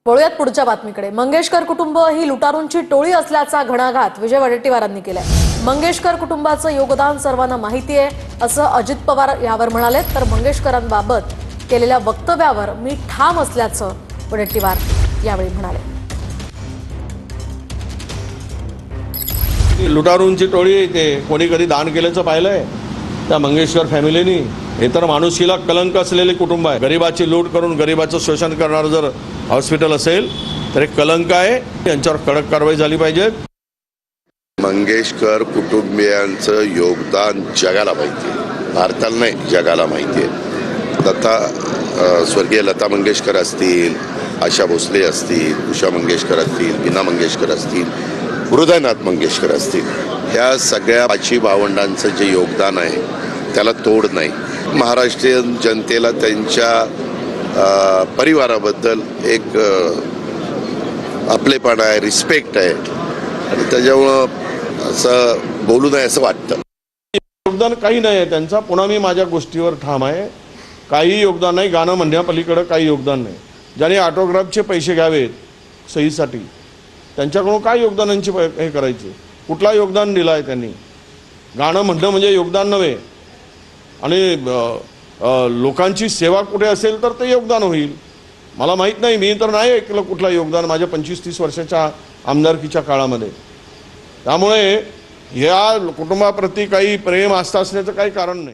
वळूयात पुढच्या बातमीकडे। मंगेशकर कुटुंब ही लुटारूंची टोळी असल्याचा घणाघात विजय वडेट्टीवारांनी केलाय। मंगेशकर कुटुंबाचं योगदान सर्वांना माहिती आहे असं अजित पवार यावर म्हणाले, तर मंगेशकरांबाबत केलेल्या वक्तव्यावर मी ठाम असल्याचं वडेट्टीवार यावेळी म्हणाले। लुटारूंची टोळी येते, कोणी कधी दान केल्याचं पाहिलंय त्या मंगेशकर फॅमिलीनी? हे तर माणुसकीला कलंक असलेले कुटुंब आहे। गरिबाची लूट करून गरिबाचं शोषण करणारं जर हॉस्पिटल असेल तर एक कलंक आहे। यांच्यावर कडक कारवाई झाली पाहिजे। मंगेशकर कुटुंबियांचं योगदान जगाला माहिती आहे, भारताला नाही जगाला माहिती आहे। स्वर्गीय लता मंगेशकर असतील, आशा भोसले असतील, उषा मंगेशकर असतील, बीना मंगेशकर असतील, हृदयनाथ मंगेशकर असतील, ह्या सगळ्या 5 भावंडांचं जे योगदान आहे त्याला तोड नाही। महाराष्ट्रीयन जनतेला त्यांच्या परिवाराबद्दल एक आपलेपणा आहे, रिस्पेक्ट आहे आणि त्याच्यामुळं असं बोलू नये असं वाटतं। योगदान काही नाही आहे त्यांचा। पुन्हा मी माझ्या गोष्टीवर ठाम आहे, काही योगदान नाही। गाणं म्हणण्यापलीकडे काही योगदान नाही। ज्याने ऑटोग्राफचे पैसे घ्यावेत सहीसाठी त्यांच्याकडून काय योगदानांची हे करायचे? कुठला योगदान दिलं आहे त्यांनी? गाणं म्हणणं म्हणजे योगदान नव्हे। आणि लोकांची सेवा कुठे असेल तर ते योगदान होईल। मला माहीत नाही, मी तर नाही ऐकलं कुठला योगदान माझ्या 25-30 वर्षाच्या आमदारकीच्या काळामध्ये। त्यामुळे या कुटुंबाप्रती काही प्रेम आस्था असण्याचं काही कारण नाही।